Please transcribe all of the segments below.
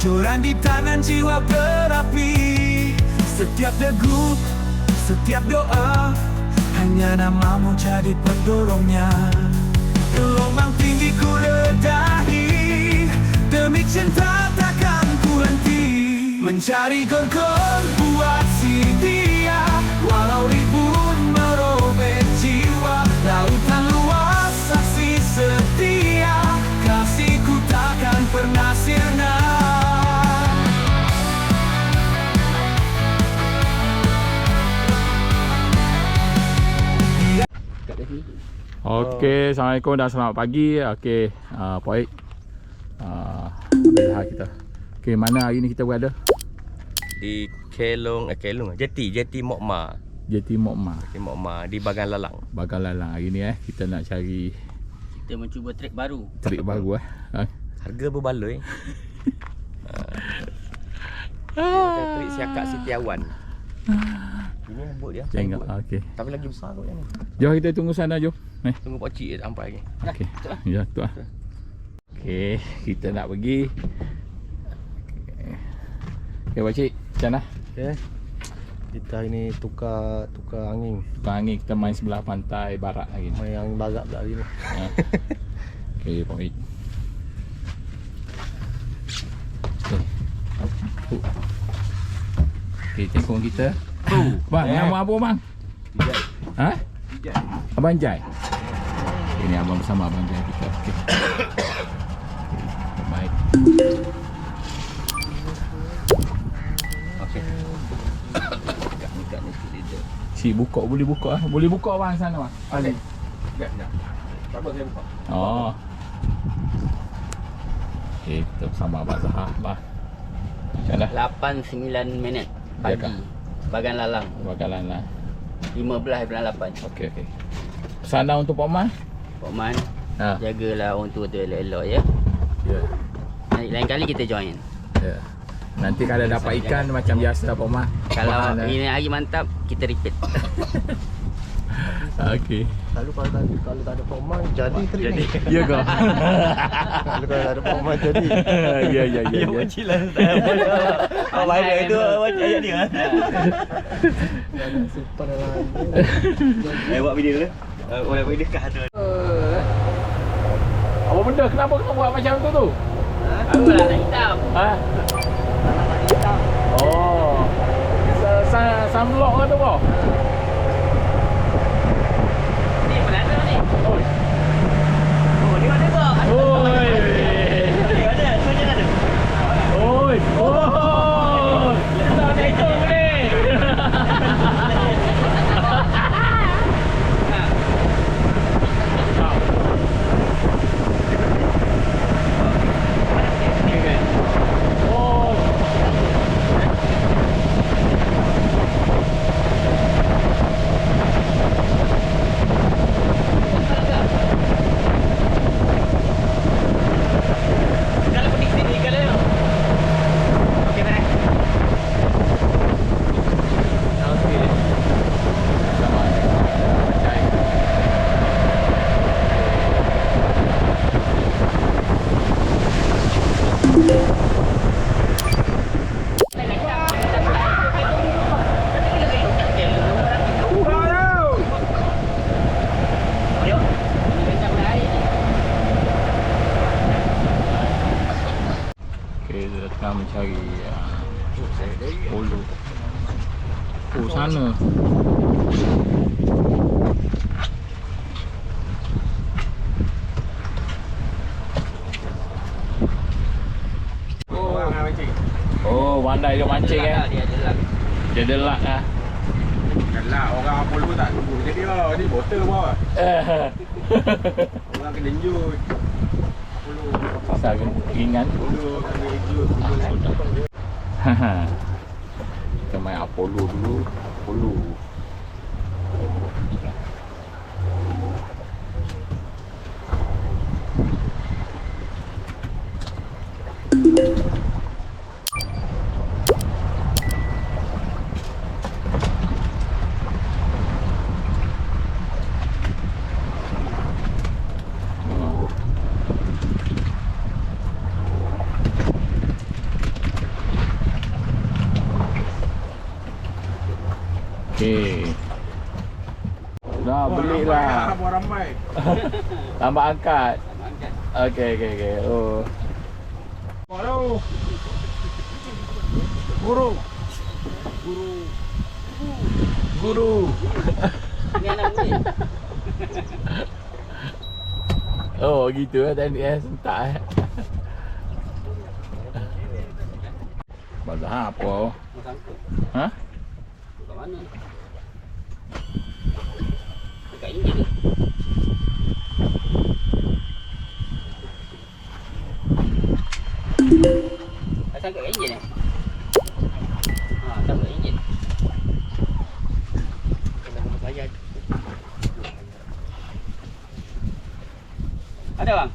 Kebocoran di tangan jiwa berapi. Setiap degup, setiap doa, hanya namamu jadi pendorongnya. Gelombang tinggi ku redahi, demi cinta takkan ku henti. Mencari gonggon buat si dia, walau ribut merobek jiwa. Lautan luas saksi setia, kasihku takkan pernah sirna. Okey, Assalamualaikum dan selamat pagi. Okey, Poik. Alhamdulillah kita. Okey, mana hari ni kita berada? Di Kelong, Jeti Mokma. Jeti Mokma. Jeti Mokma di Bagan Lalang. Bagan Lalang hari ni kita nak cari Kita mencuba trik baru. trik baru Harga berbaloi. Macam trik siakak Setiawan. Ini rambut dia. Tengok. Rambut. Okey. Tapi lagi besar kot yang ni. Jom kita tunggu sana jom. Tunggu pak cik sampai lagi. Okey. Ya, tu ah. Okey, kita nak pergi. Okey, pak cik, macam mana? Okay. Kita hari ni tukar angin. Tukar angin, kita main sebelah pantai barat hari ni. Main angin barat pula hari ni. Okey, Poik. Okey, tekong kita. Bang, nama apa bang? Jai. Ha? Abang Jai. Ini abang bersama Abang Jai kita. Okey. Okey, baik. Okey. Dekat ni leader. Si buka boleh buka ah. Boleh buka bang sana bang. Ali. Sekejap. Bagus saya buka. Oh. Okey, kita bersama Abang Zahar bang. Macam mana? 8-9 minit Ya, pagi. Kak. Bagan Lalang. Bakalan lah. 15/8. Okey okey. Pesanan untuk Pak Man? Pak Man, Ha. jagalah orang tua tu elok-elok ya. Ya. Lain kali kita join. Ya. Nanti kalau dapat ikan macam biasa Pak Man. Kalau Pak Man, ini hari mantap, kita repeat. Okey. Kalau tak ada formal jadi trik ni. Ya ke? Kalau tak ada formal jadi. Ya ya ya. Ya. Cilah. Apa dia itu ayat dia. Ada simpan dalam. Buat video tu. Boleh video kat tu. Apa benda? Kenapa kau buat macam tu? Aku lah nak hitam. Ha? Oh. Sunblock ke tu kau? Ni pelana ni. Oi. Oh, dia ada kau. Oi. Dia ada, tu je ada. Oi. Oh. Tak tekong ni. Kalau pergi sini kalau. Okey, baik. Okey, kita tengah mencari polu. Oh, sana. Oh, pandai dia mancing Dia ada lah. Dia delak ah. Lah orang apa lu tak tunggu jadi lah. Ni botol bawah. Orang kena lanjut. Pasal ringan. Dulu kena lanjut. Haha. Kita main Apollo dulu. Apollo. Okey. Dah belilah. Buat ramai. Tambah angkat. Okey. Oh. Baru. Guru. Ni anak ni. Oh, gitu tadi sentak Bazar apa? Ha? Kat mana? Dekat India ni. Asal kat India ni? Asal kat India. Kena bayar. Ada bang?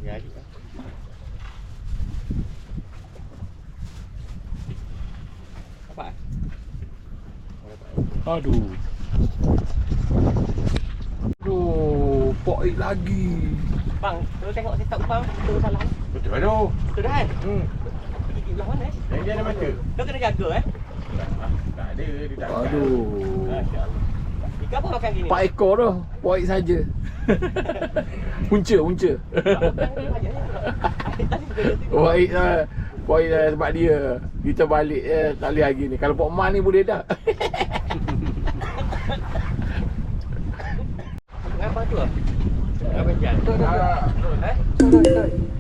Ya, ada. Apa? Aduh. Poik lagi. Bang, kalau tengok setup bang, tu salah. Betul tu. Betul dah kan? Pergi belah mana Yang dia ada mata. Kau kena jaga Tak ada, dia tak. Aduh. Ikan apa makan gini? 4 ekor tu. Poik saja. Punca. Poik lah. Poik lah sebab dia. Kita balik tak boleh lagi ni. Kalau Pok Man ni boleh dah. Apa tu? Apa jalan?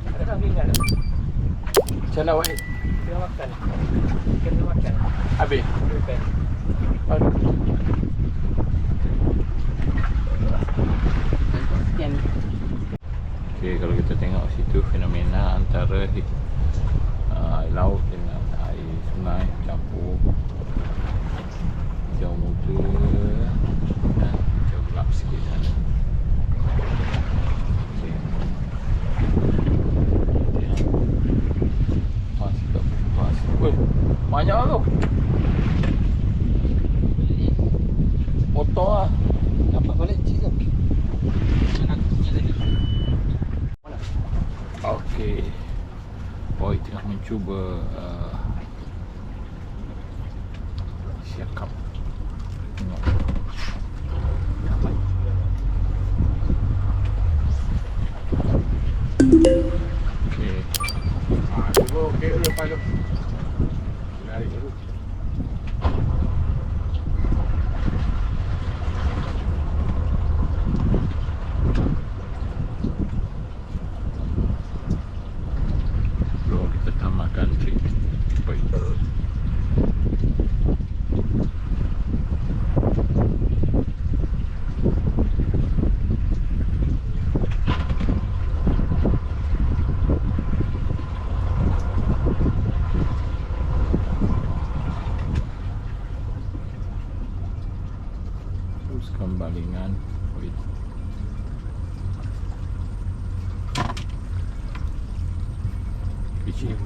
Ada tak tinggal? Macam mana Wahid? Kena makan. Kena makan. Habis? Makan. Aduh. Sekian. Okay, kalau kita tengok situ fenomena antara air laut dengan air sungai campur, hijau muda dan hijau gelap sikit sana. Okay. Masih. Weh, banyak tu. Motor lah. Dapat balik cik tu. Okey. Boy tengah mencuba siakap. Tengok. Okey. Cuba okey dulu lepas tu. Narik dulu. Belum kita tamatkan trip. Baik. Teruskan balingan. Baik. Kecil.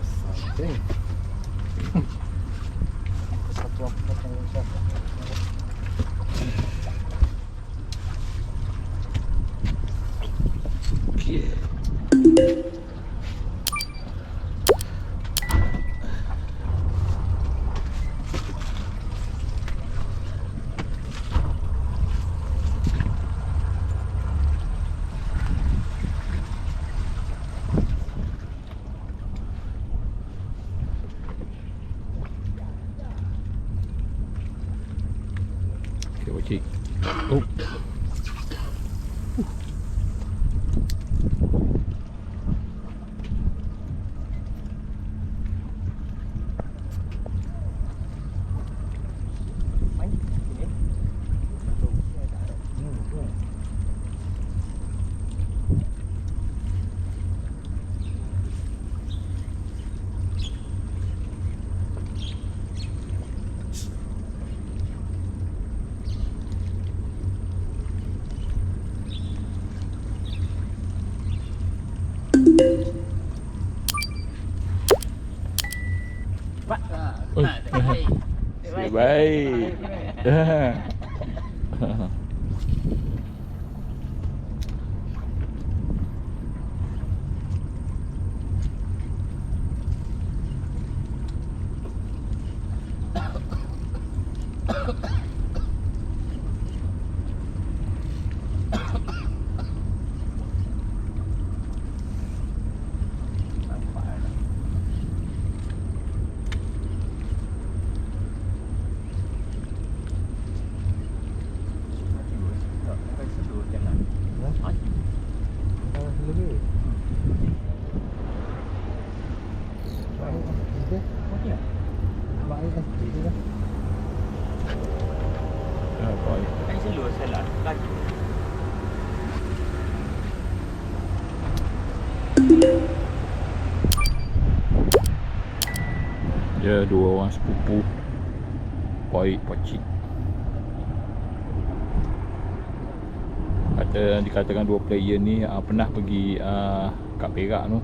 Okay, pakcik. Oh. Baik. Kan selur salah kaki. Dia dua orang sepupu, Poi, Pocik. Dikatakan dua player ni pernah pergi kat Perak tu,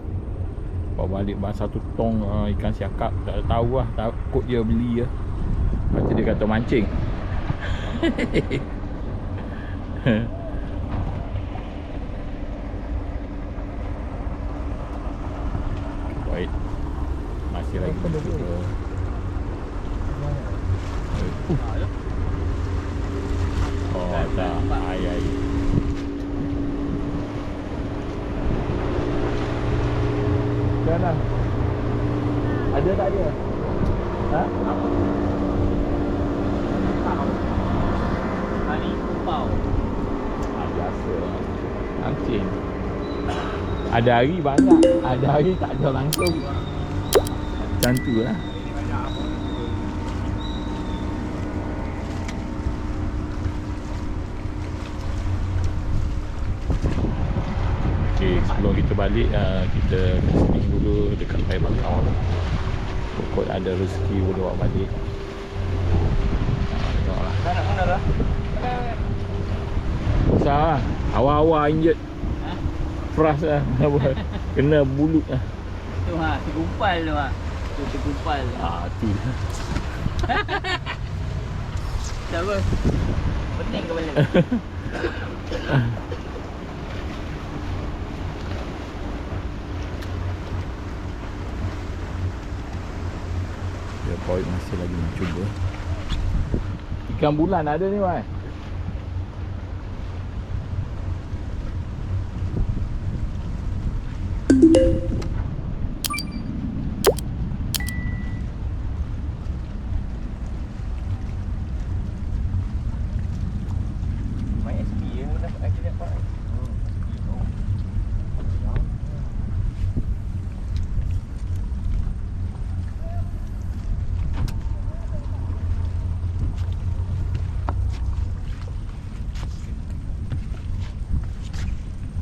bawa balik bahan 1 tong ikan siakap. Tak tahu lah, takut dia beli lah. Lepas tu dia kata mancing. Baik, masih lagi mencuba. Oh tak, air. Mana? Ada tak dia? Ha? Hari kupau. Biasa lah. Mancing. Ada hari banyak, ada hari tak ada langsung. Macam tu lah. Okay, sebelum kita balik, kita casting dulu dekat Pai Bakau. Pokok ada rezeki boleh bawa balik. Tengoklah. Mana dah? Besar lah. Awal-awal injet. Fras lah. Kena bulut lah. Tu segumpal tu Tu segumpal. Tu. Tak apa. Pening kepala. Dia Poi masih lagi mencuba. Ikan bulan ada ni, Wan. Main SP je pun dapat lagi dapat.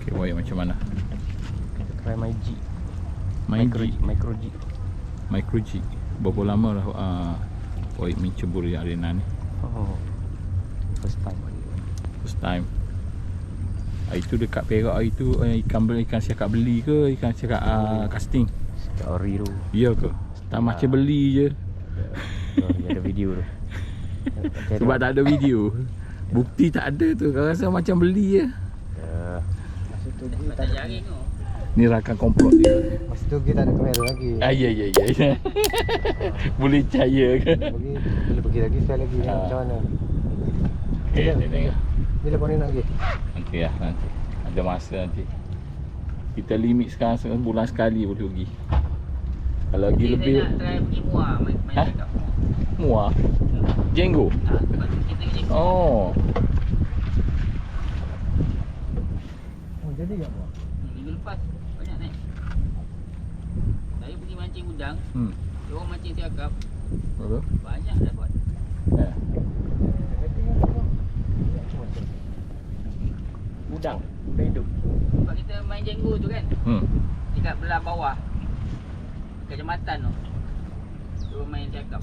Okay, Poi macam mana? Kita try my G. Micro G. Micro G. Berapa lama dah Poi mencebur di arena ni? Oh. First time. Itu dekat Perak hari tu ikan siakap beli ke ikan siakap casting? Story tu. Ya ke? Tak macam beli je. Ada video tu. Sebab tak ada video. Bukti tak ada tu. Kau rasa macam beli je. Masa tu Gi Tak jaring tu. Ni rakan komplot dia. Masa tu Gi tak ada kamera lagi. Ya. Boleh percaya ke? Boleh pergi lagi sekali lagi. Ah. Macam mana? Okay, tengok. Bila pun nak pergi? Nanti lah, nanti. Ada masa nanti. Kita limit sekarang sebulan sekali boleh pergi. Kalau lagi Saya lebih nak try pergi Muar. Main Ha? cakap. muar. Jenggo. Sebab kita kerja. Oh. Oh, jadi tak apa? Minggu lepas banyak naik. Saya pergi mancing udang. Dia orang mancing siakap. Betul. Banyak dapat. Udang hidup. Sebab kita main jenggo tu kan. Dekat belah bawah. Dekat jambatan tu. Dia orang main siakap.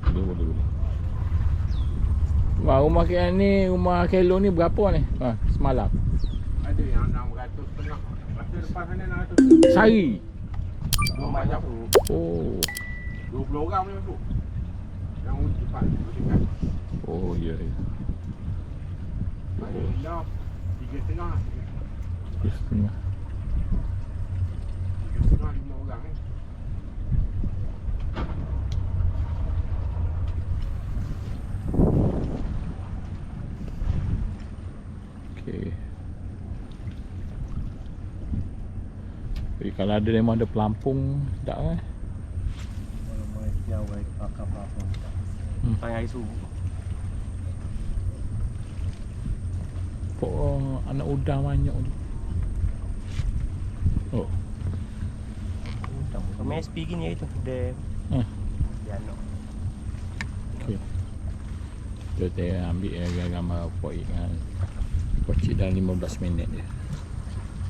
Betul. Wah, rumah KL ni, rumah Kelo ni berapa ni? Semalam. Ada yang 600 tengah. Masa lepas sana 600. Sehari. Banyak. Oh. 20 orang punya masuk. Yang depan, dekat. Oh, ya. Alhamdulillah. 3,5. 3,5. 3,5 5 orang ni. Tapi kalau ada memang ada pelampung tak Kalau mai jauh ai pakar apa. Tayar air suhu. Kok anak udang banyak tu. Oh. Sama SP gini itu. Dia Ah. dia nak. Okey. Kita ambil gambar poi kan. Pocik dalam 15 minit je.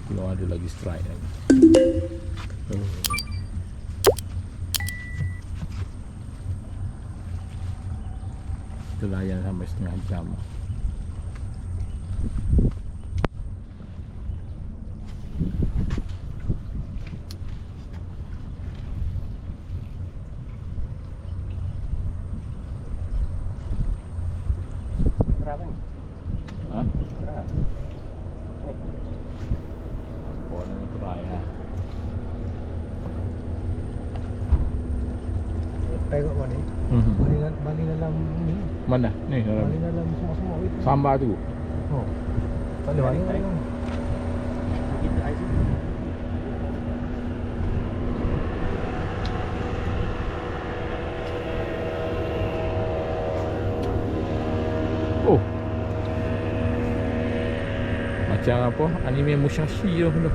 Belum ada lagi strike lagi. Oh. Kita layan sampai setengah jam. Berapa ni? Ha? Berapa? Oh, nak try lah. Tengok mana ni. Mhm. Balik dalam ni. Mana? Ni Balik dalam dalam semua-semua itu. sambal tu. Oh. Tak ada balik. Kita air suhu. Oh. Macam apa? Anime Musashi tu.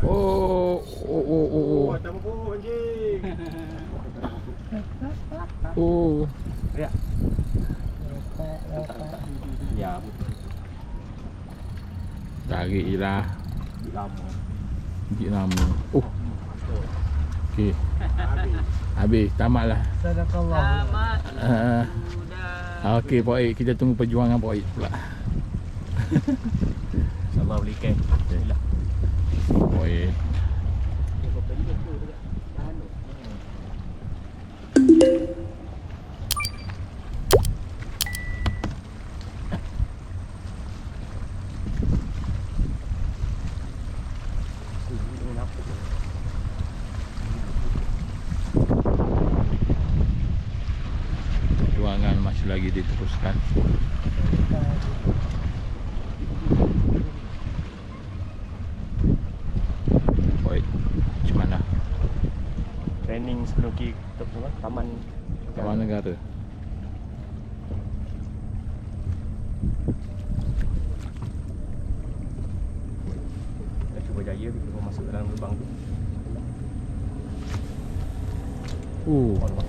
Oh, oh. Tak apa anjing. Oh. Ya. Ya, Tarik je lah. lama. Gigit lama. Oh. Okey. Habis. Tamat lah. Sadakallah. Selamat. Sudah. Okey, Pak Ik. Kita tunggu perjuangan Pak Ik pula. InsyaAllah boleh ikan. Alhamdulillah. Pak Ik. Perjuangan masih lagi diteruskan. Oi, macam mana? Training sebelum kita pun taman. Taman negara. Dah cuba jaya kita masuk dalam lubang tu. Allah.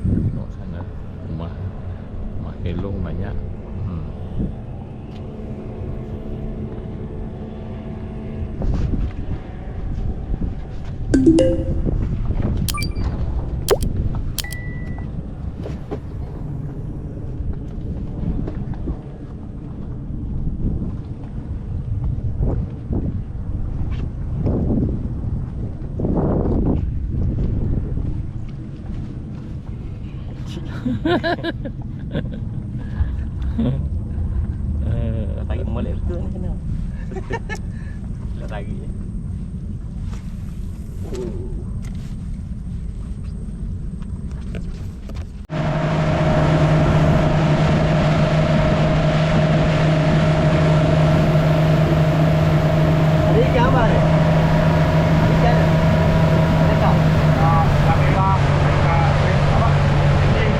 Tengok sana rumah kelong banyak. Dah tarik molek betul ni kena. Dah tarik je. Ada ikan apa ni? Ikan. Dekat. Kamera apa? Anjing.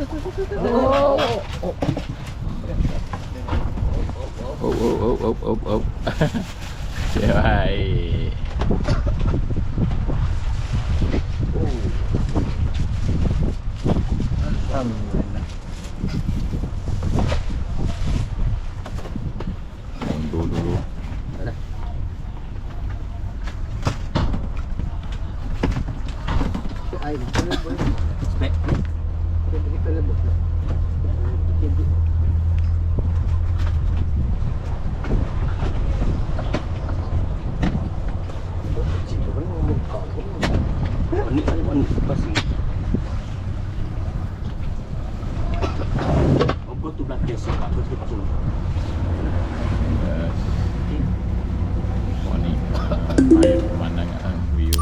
Oh. Baik. Alhamdulillah. Mundur dulu. Air kita boleh. Spek. Kita lembut. Panik pasti. Apa tu belakang sepak betul-betul. Yes. Oh ni air pemandangan view.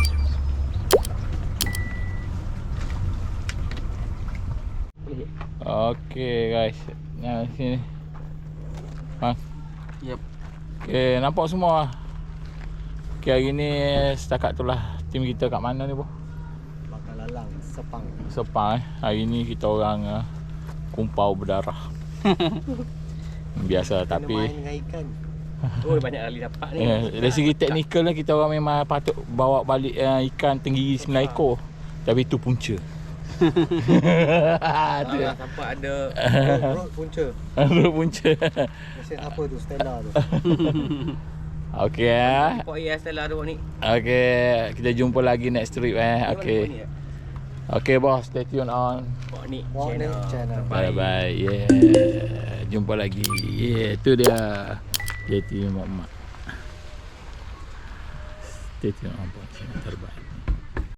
Okay guys, nah sini. Yep. Okay, nampak semua. Okay, hari ni setakat tu lah tim kita kat mana ni, boh? Bangkalalang, Sepang. Sepang Hari ni kita orang kumpau berdarah. Biasa Kena tapi main dengan ikan. Oh, banyak kali dapat ni. dari segi teknikal lah kita orang memang patut bawa balik ikan tenggiri 9 ekor. Tapi tu punca. Tu Sampai ada Rod punca. tu punca. Mesin apa tu? Stella tu. Okey Pok ya Stella tu ni. Okey, kita jumpa lagi next trip Okey. Okey bos, stay tune on. Pok ni Warning channel. Bye bye. Yeah. Jumpa lagi. Yeah, tu dia. JT Mak. Stay tune on channel terbaik.